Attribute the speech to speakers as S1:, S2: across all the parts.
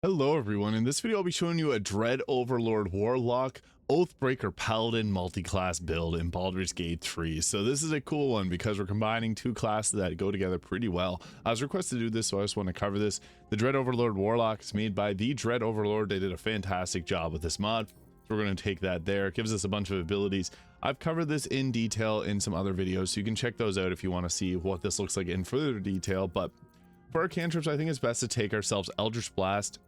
S1: Hello everyone, in this video I'll be showing you a TheDreadOverlord Warlock Oathbreaker Paladin multi-class build in Baldur's Gate 3. So this is a cool one because we're combining two classes that go together pretty well. I was requested to do this, so I just want to cover this. The TheDreadOverlord Warlock is made by TheDreadOverlord. They did a fantastic job with this mod, so we're going to take that there. It gives us a bunch of abilities. I've covered this in detail in some other videos, so you can check those out if you want to see what this looks like in further detail. But for our cantrips, I think it's best to take ourselves Eldritch Blast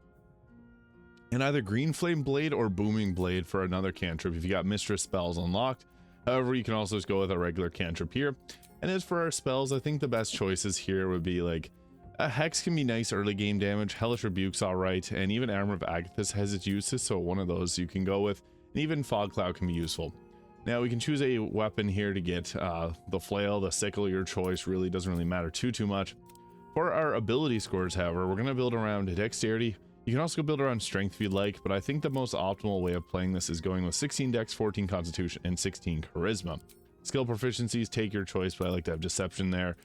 S1: and either Green Flame Blade or Booming Blade for another cantrip if you got Mistress spells unlocked. However, you can also just go with a regular cantrip here. And as for our spells, I think the best choices here would be like a Hex can be nice early game damage, Hellish Rebuke's alright, and even Armor of Agathis has its uses, so one of those you can go with. And even Fog Cloud can be useful. Now we can choose a weapon here to get the flail, the sickle, your choice. Really doesn't really matter too much. For our ability scores, however, we're going to build around dexterity. You can also build around strength if you'd like, but I think the most optimal way of playing this is going with 16 dex, 14 constitution, and 16 charisma. Skill proficiencies, take your choice, but I like to have deception there.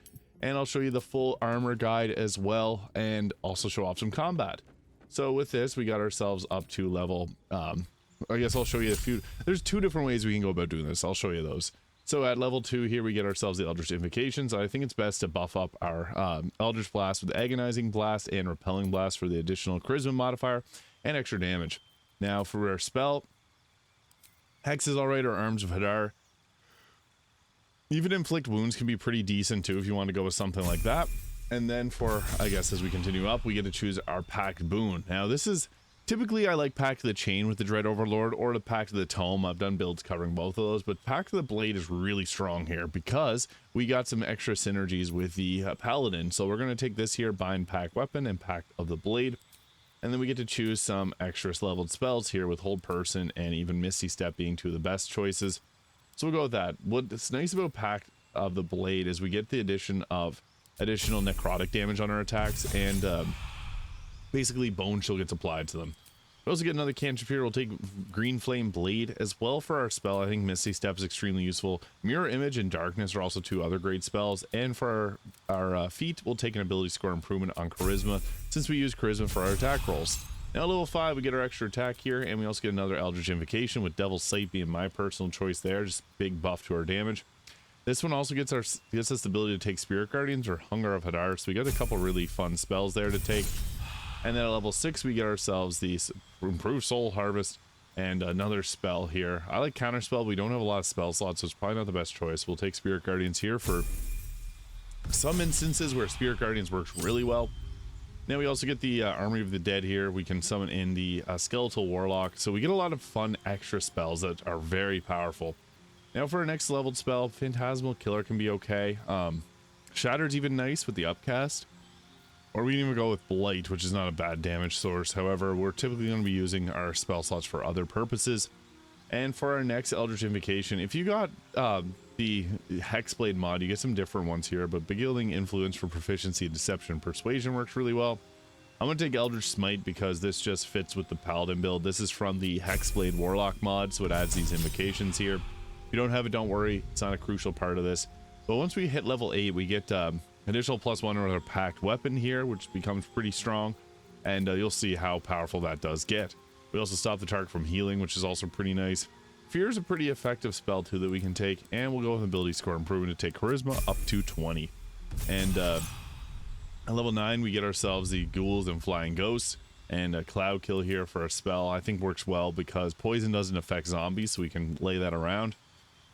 S1: And I'll show you the full armor guide as well, and also show off some combat. So with this, we got ourselves up to level, I guess I'll show you a few. There's two different ways we can go about doing this. I'll show you those. So at level 2 here, we get ourselves the Eldritch Invocations. I think it's best to buff up our Eldritch Blast with Agonizing Blast and Repelling Blast for the additional Charisma modifier and extra damage. Now for our spell, Hex is alright, or Arms of Hadar. Even Inflict Wounds can be pretty decent too if you want to go with something like that. And then for, I guess as we continue up, we get to choose our Pact Boon. Now this is... Typically, I like Pact of the Chain with the TheDreadOverlord or the Pact of the Tome. I've done builds covering both of those, but Pact of the Blade is really strong here because we got some extra synergies with the Paladin. So we're going to take this here, Bind Pact Weapon and Pact of the Blade, and then we get to choose some extra leveled spells here with Hold Person and even Misty Step being two of the best choices. So we'll go with that. What's nice about Pact of the Blade is we get the addition of additional necrotic damage on our attacks, and basically Bone Chill gets applied to them. We also get another cantrip here. We'll take Green Flame Blade as well for our spell. I think Misty Step is extremely useful. Mirror Image and Darkness are also two other great spells. And for our feat, we'll take an ability score improvement on Charisma, since we use Charisma for our attack rolls. Now level 5, we get our extra attack here, and we also get another Eldritch Invocation, with Devil's Sight being my personal choice there. Just big buff to our damage. This one also gets us the ability to take Spirit Guardians or Hunger of Hadar, so we got a couple really fun spells there to take. And then at level 6, we get ourselves the Improved Soul Harvest and another spell here. I like Counterspell. We don't have a lot of spell slots, so it's probably not the best choice. We'll take Spirit Guardians here for some instances where Spirit Guardians works really well. Now we also get the Army of the Dead here. We can summon in the Skeletal Warlock. So we get a lot of fun extra spells that are very powerful. Now for our next leveled spell, Phantasmal Killer can be okay. Shattered's even nice with the Upcast. Or we can even go with Blight, which is not a bad damage source. However, we're typically going to be using our spell slots for other purposes. And for our next Eldritch Invocation, if you got the Hexblade mod, you get some different ones here, but Beguiling Influence for Proficiency, Deception, and Persuasion works really well. I'm going to take Eldritch Smite because this just fits with the Paladin build. This is from the Hexblade Warlock mod, so it adds these invocations here. If you don't have it, don't worry. It's not a crucial part of this. But once we hit level 8, we get... additional +1 with our Pact Weapon here, which becomes pretty strong, and you'll see how powerful that does get. We also stop the target from healing, which is also pretty nice. Fear is a pretty effective spell too that we can take, and we'll go with ability score improvement to take Charisma up to 20. And at level 9, we get ourselves the Ghouls and Flying Ghosts, and a Cloud Kill here for a spell. I think works well because poison doesn't affect zombies, so we can lay that around.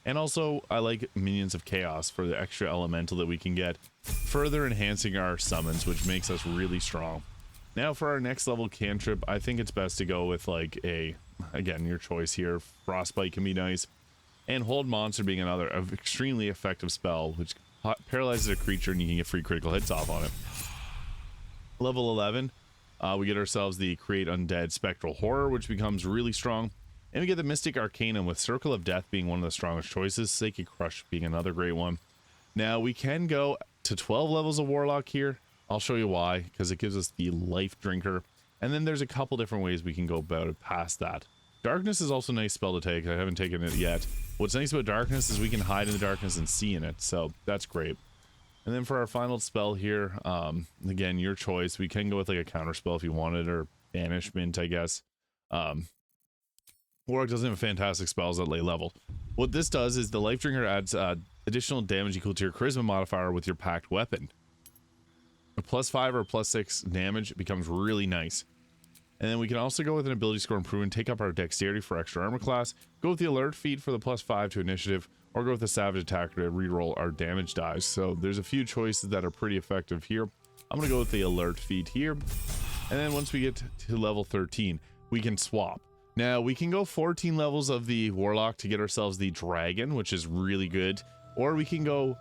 S1: And also, I like Minions of Chaos for the extra elemental that we can get, further enhancing our summons, which makes us really strong. Now for our next level cantrip, I think it's best to go with like again, your choice here. Frostbite can be nice. And Hold Monster being another extremely effective spell, which paralyzes a creature and you can get free critical hits off on it. Level 11, we get ourselves the Create Undead Spectral Horror, which becomes really strong. And we get the Mystic Arcanum with Circle of Death being one of the strongest choices, Psychic Crush being another great one. Now we can go to 12 levels of Warlock here. I'll show you why, because it gives us the Life Drinker. And then there's a couple different ways we can go about it past that. Darkness is also a nice spell to take. I haven't taken it yet. What's nice about Darkness is we can hide in the darkness and see in it, so that's great. And then for our final spell here, again, your choice. We can go with like a counter spell if you wanted, or banishment, I guess. Warlock doesn't have fantastic spells at late level. What this does is the Life Drinker adds additional damage equal to your charisma modifier with your packed weapon. A +5 or +6 damage becomes really nice. And then we can also go with an ability score improvement, take up our dexterity for extra armor class, go with the alert feat for the +5 to initiative, or go with the savage attacker to reroll our damage dice. So there's a few choices that are pretty effective here. I'm going to go with the alert feat here. And then once we get to level 13, we can swap. Now we can go 14 levels of the warlock to get ourselves the dragon, which is really good. Or we can go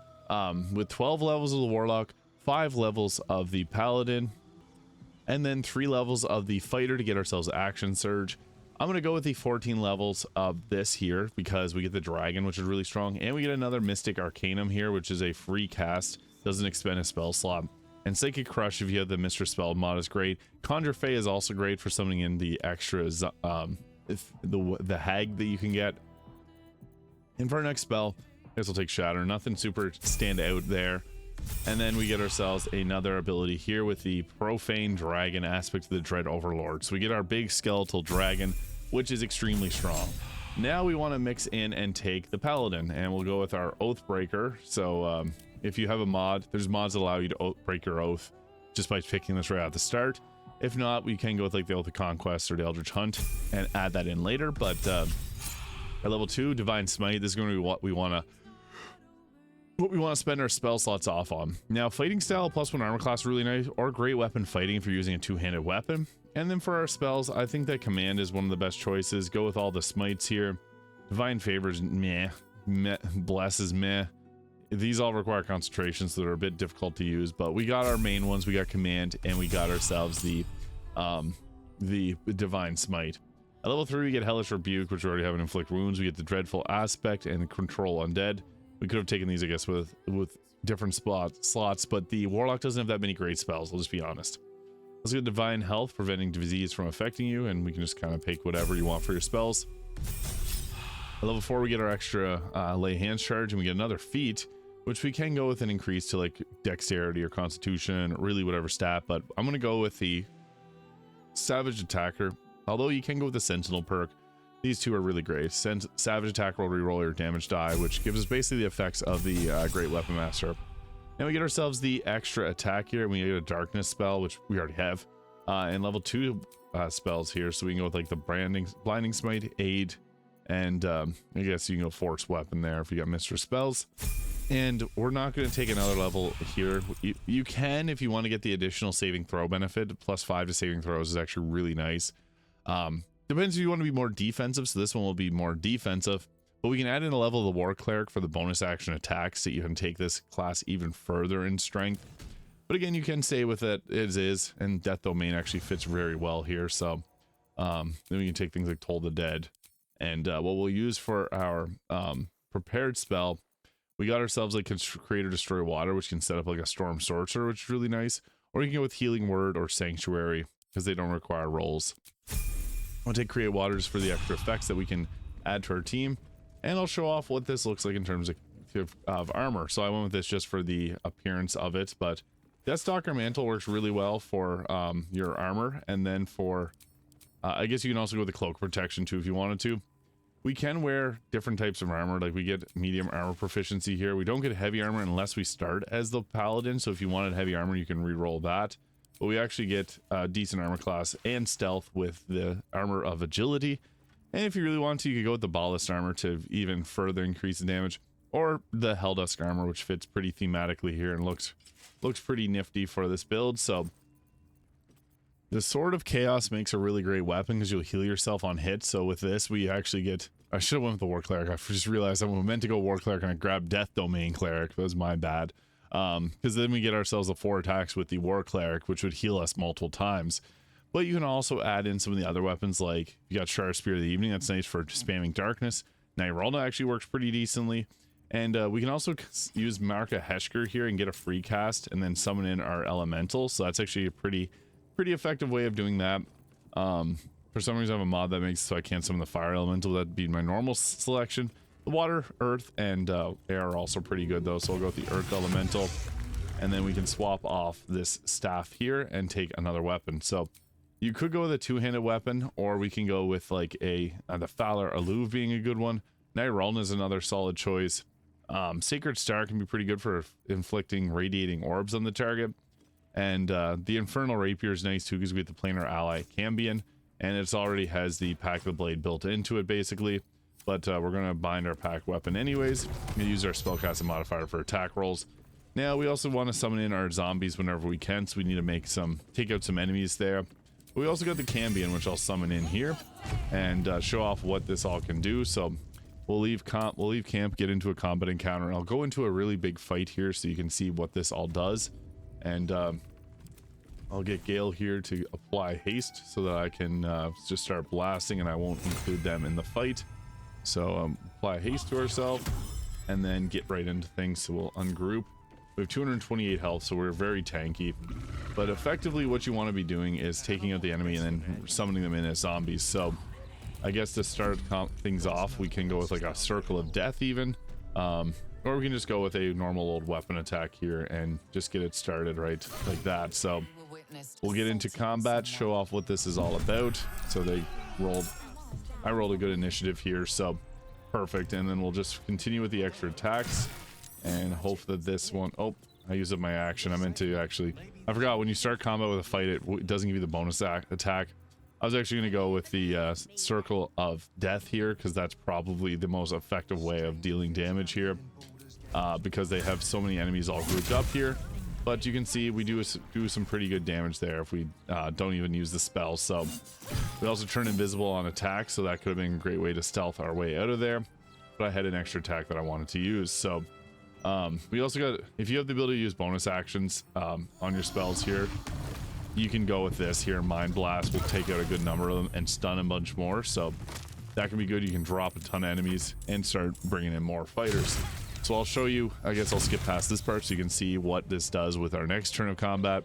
S1: with 12 levels of the warlock, 5 levels of the paladin, and then 3 levels of the fighter to get ourselves action surge. I'm going to go with the 14 levels of this here because we get the dragon, which is really strong, and we get another mystic arcanum here, which is a free cast, doesn't expend a spell slot. And psychic crush, if you have the mistress spell mod, is great. Conjure Fey is also great for summoning in the extras, the hag that you can get. And for our next spell, this will take shatter. Nothing super stand out there. And then we get ourselves another ability here with the profane dragon aspect of the Dread Overlord. So we get our big skeletal dragon, which is extremely strong. Now we want to mix in and take the paladin, and we'll go with our Oathbreaker. So if you have a mod, there's mods that allow you to break your oath just by picking this right at the start. If not, we can go with like the Oath of Conquest or the Eldritch Hunt and add that in later. But at level 2, Divine Smite, this is going to be what we want to spend our spell slots off on. Now, fighting style +1 armor class, really nice, or great weapon fighting if you're using a two-handed weapon. And then for our spells, I think that command is one of the best choices. Go with all the smites here. Divine favors, meh. Bless is meh. These all require concentration, so they're a bit difficult to use, but we got our main ones. We got command, and we got ourselves the divine smite. At level 3, we get hellish rebuke, which we already have an inflict wounds. We get the dreadful aspect and control undead. We could have taken these, I guess, with different slots, but the warlock doesn't have that many great spells. I'll just be honest. Let's get divine health, preventing disease from affecting you, and we can just kind of pick whatever you want for your spells. At level 4, we get our extra lay hands charge, and we get another feat, which we can go with an increase to like dexterity or constitution, or really whatever stat. But I'm going to go with the savage attacker, although you can go with the sentinel perk. These two are really great. Savage attacker will reroll your damage die, which gives us basically the effects of the great weapon master. Now we get ourselves the extra attack here, and we get a darkness spell, which we already have, and level 2 spells here, so we can go with like the blinding smite, aid, and I guess you can go force weapon there if you got mistress spells. And we're not going to take another level here. You can if you want to get the additional saving throw benefit. +5 to saving throws is actually really nice. Depends if you want to be more defensive, so this one will be more defensive. But we can add in a level of the War Cleric for the bonus action attacks, so you can take this class even further in strength. But again, you can stay with it as is, and Death Domain actually fits very well here. So then we can take things like Toll the Dead. And what we'll use for our prepared spell, we got ourselves like Create or Destroy Water, which can set up like a Storm Sorcerer, which is really nice. Or you can go with Healing Word or Sanctuary, because they don't require rolls. I'll take Create Waters for the extra effects that we can add to our team. And I'll show off what this looks like in terms of armor. So I went with this just for the appearance of it, but Deathstalker Mantle works really well for your armor. And then for, I guess you can also go with the Cloak Protection too if you wanted to. We can wear different types of armor, like we get medium armor proficiency here. We don't get heavy armor unless we start as the Paladin, so if you wanted heavy armor, you can re-roll that. But we actually get decent armor class and stealth with the armor of agility. And if you really want to, you could go with the ballast armor to even further increase the damage, or the Helldusk armor, which fits pretty thematically here and looks pretty nifty for this build. So the Sword of Chaos makes a really great weapon because you'll heal yourself on hit. So with this, we actually get... I should have went with the War Cleric. I just realized I meant to go War Cleric and I grabbed Death Domain Cleric. That was my bad. Because then we get ourselves the 4 attacks with the War Cleric, which would heal us multiple times. But you can also add in some of the other weapons, like you got Sharp Spear of the Evening. That's nice for spamming darkness. Nyralna actually works pretty decently. And we can also use Marka Heshker here and get a free cast and then summon in our elemental. So that's actually a pretty effective way of doing that. For some reason I have a mod that makes so I can't summon the fire elemental. That'd be my normal selection. The water, earth, and air are also pretty good though. So we'll go with the earth elemental. And then we can swap off this staff here and take another weapon. So You could go with a two-handed weapon, or we can go with like the Fowler Alluve being a good one. Night Realm is another solid choice. Sacred Star can be pretty good for inflicting radiating orbs on the target. And the Infernal Rapier is nice too because we get the planar ally Cambion, and it already has the Pack of the Blade built into it basically. But we're going to bind our pack weapon anyways. We use our spellcasting modifier for attack rolls. Now we also want to summon in our zombies whenever we can, so we need to make take out some enemies there. We also got the Cambion, which I'll summon in here and show off what this all can do. So we'll leave camp, get into a combat encounter, and I'll go into a really big fight here so you can see what this all does. And I'll get Gale here to apply haste so that I can just start blasting, and I won't include them in the fight. So apply haste to ourselves and then get right into things. So we'll ungroup. We have 228 health, so we're very tanky. But effectively what you want to be doing is taking out the enemy and then summoning them in as zombies. So I guess to start things off, we can go with like a Circle of Death even. Or we can just go with a normal old weapon attack here and just get it started right like that. So we'll get into combat, show off what this is all about. So I rolled a good initiative here, so perfect. And then we'll just continue with the extra attacks and hope that this one, oh, I used up my action. I meant to actually, I forgot when you start combat with a fight, it doesn't give you the bonus attack. I was actually going to go with the Circle of Death here because that's probably the most effective way of dealing damage here because they have so many enemies all grouped up here. But you can see we do some pretty good damage there if we don't even use the spell. So we also turn invisible on attack, so that could have been a great way to stealth our way out of there. But I had an extra attack that I wanted to use. So we also got, if you have the ability to use bonus actions on your spells here, you can go with this here. Mind Blast will take out a good number of them and stun a bunch more. So that can be good. You can drop a ton of enemies and start bringing in more fighters. So I'll show you, I guess I'll skip past this part so you can see what this does with our next turn of combat.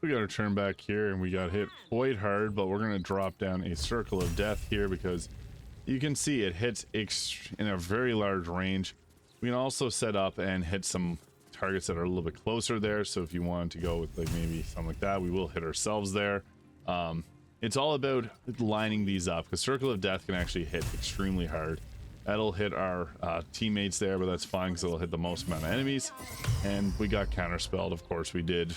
S1: We got our turn back here and we got hit quite hard, but we're going to drop down a Circle of Death here because you can see it hits in a very large range. We can also set up and hit some targets that are a little bit closer there. So if you wanted to go with like maybe something like that, we will hit ourselves there. It's all about lining these up because Circle of Death can actually hit extremely hard. That'll hit our teammates there, but that's fine because it'll hit the most amount of enemies. And we got counterspelled, of course we did.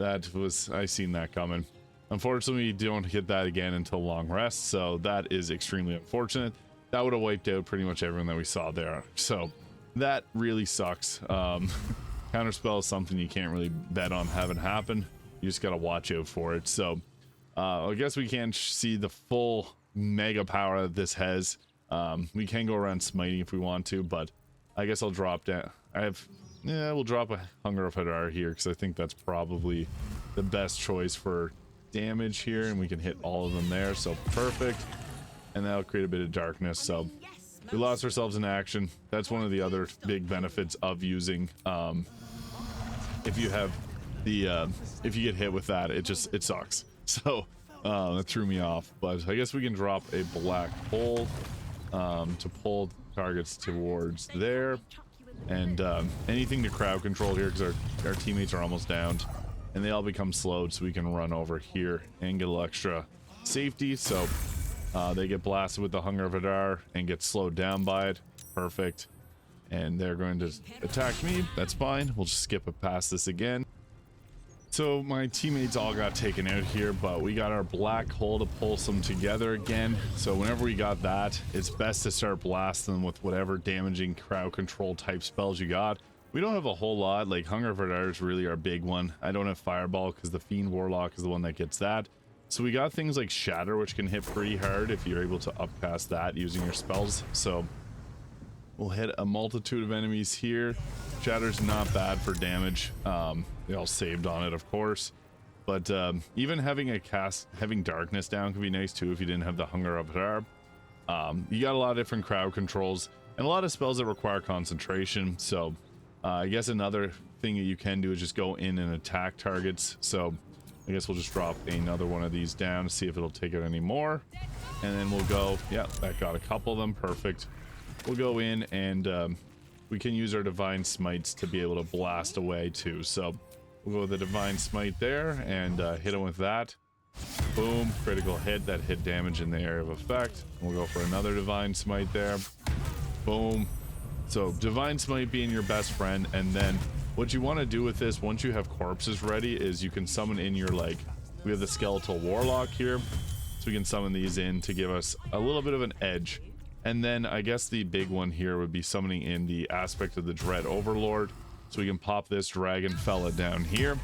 S1: I seen that coming. Unfortunately, we don't hit that again until long rest, so that is extremely unfortunate. That would have wiped out pretty much everyone that we saw there. So that really sucks. Counterspell is something you can't really bet on having happen. You just gotta watch out for it. So I guess we can't see the full mega power that this has. We can go around smiting if we want to, but I guess I'll drop down. We'll drop a Hunger of Hadar here because I think that's probably the best choice for damage here, and we can hit all of them there. So perfect, and that'll create a bit of darkness. So we lost ourselves in action. That's one of the other big benefits of using. If you have the if you get hit with that, it sucks. So that threw me off. But I guess we can drop a black hole to pull targets towards there, and anything to crowd control here because our teammates are almost downed and they all become slowed, so we can run over here and get a little extra safety. So they get blasted with the Hunger of Hadar and get slowed down by it. Perfect. And they're going to attack me. That's fine. We'll just skip past this again. So my teammates all got taken out here, but we got our black hole to pulse them together again. So whenever we got that, it's best to start blasting them with whatever damaging crowd control type spells you got. We don't have a whole lot. Like Hunger for Hadar is really our big one. I don't have Fireball because the Fiend Warlock is the one that gets that. So we got things like Shatter, which can hit pretty hard if you're able to upcast that using your spells. So we'll hit a multitude of enemies here. Shatter's not bad for damage. They all saved on it, of course. But even having Darkness down can be nice too if you didn't have the Hunger of Hadar. You got a lot of different crowd controls and a lot of spells that require concentration. So I guess another thing that you can do is just go in and attack targets. So I guess we'll just drop another one of these down to see if it'll take out any more. And then we'll go, yeah, that got a couple of them. Perfect. We'll go in and we can use our Divine Smites to be able to blast away too. So we'll go with the Divine Smite there and hit him with that. Boom, critical hit. That hit damage in the area of effect. We'll go for another divine smite there. Boom. So divine smite being your best friend, and then what you want to do with this once you have corpses ready is you can summon in your, like, we have the skeletal warlock here, so we can summon these in to give us a little bit of an edge. And then I guess the big one here would be summoning in the aspect of the Dread Overlord, so we can pop this dragon fella down here,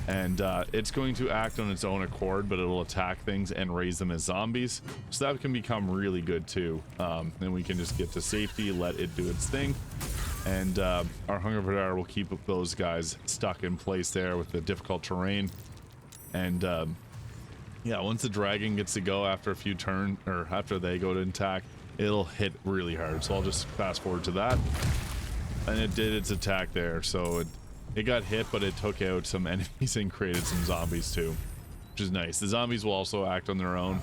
S1: and it's going to act on its own accord, but it'll attack things and raise them as zombies, so that can become really good too. Then we can just get to safety, let it do its thing, and our Hunger for Dire will keep those guys stuck in place there with the difficult terrain. And yeah, once the dragon gets to go after a few turns, or after they go to attack, it'll hit really hard. So I'll just fast forward to that, and it did its attack there. So it got hit, but it took out some enemies and created some zombies too, which is nice. The zombies will also act on their own,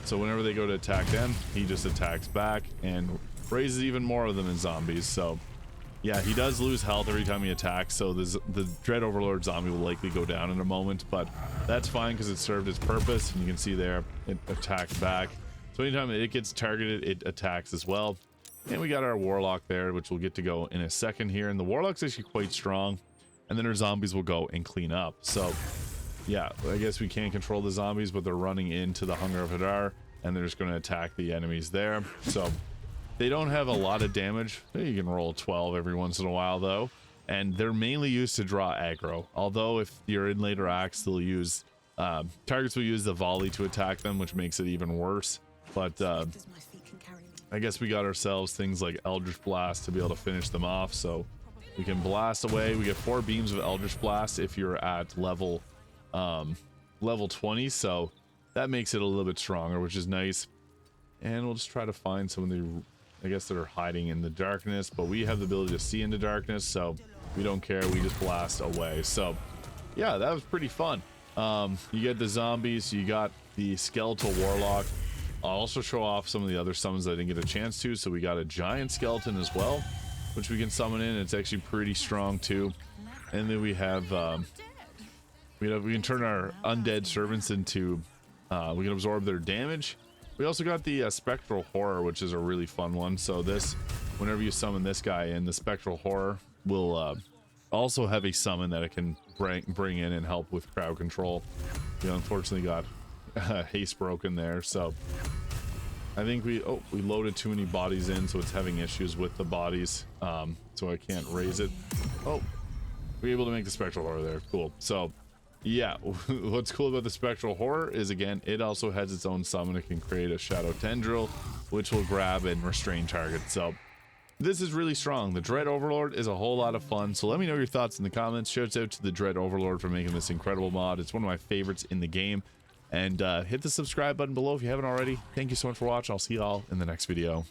S1: so whenever they go to attack them, he just attacks back and raises even more of them in zombies. So yeah, he does lose health every time he attacks, so the Dread Overlord zombie will likely go down in a moment, but that's fine because it served its purpose, and you can see there it attacks back. So anytime it gets targeted, it attacks as well. And we got our warlock there, which we'll get to go in a second here, and the warlock's actually quite strong, and then our zombies will go and clean up. So yeah, I guess we can't control the zombies, but they're running into the Hunger of Hadar, and they're just going to attack the enemies there. So they don't have a lot of damage. You can roll 12 every once in a while though, and they're mainly used to draw aggro. Although if you're in later acts, they'll use targets will use the volley to attack them, which makes it even worse. But I guess we got ourselves things like Eldritch Blast to be able to finish them off, so we can blast away. We get 4 beams of Eldritch Blast if you're at level 20, so that makes it a little bit stronger, which is nice. And we'll just try to find some of the, I guess, that are hiding in the darkness, but we have the ability to see into darkness, so we don't care. We just blast away. So yeah, that was pretty fun. You get the zombies, you got the skeletal warlock. I'll also show off some of the other summons that I didn't get a chance to. So we got a giant skeleton as well, which we can summon in. It's actually pretty strong too. And then we have we can turn our undead servants into we can absorb their damage. We also got the spectral horror, which is a really fun one. So this, whenever you summon this guy in, the spectral horror will also have a summon that it can bring in and help with crowd control. We unfortunately got haste broken there, so I think we loaded too many bodies in, so it's having issues with the bodies, so I can't raise it. Oh, we're able to make the spectral horror there. Cool. So yeah, what's cool about the spectral horror is, again, it also has its own summon. It can create a shadow tendril, which will grab and restrain targets. So this is really strong. The Dread Overlord is a whole lot of fun, so let me know your thoughts in the comments. Shouts out to the Dread Overlord for making this incredible mod. It's one of my favorites in the game. And hit the subscribe button below if you haven't already. Thank you so much for watching. I'll see y'all in the next video.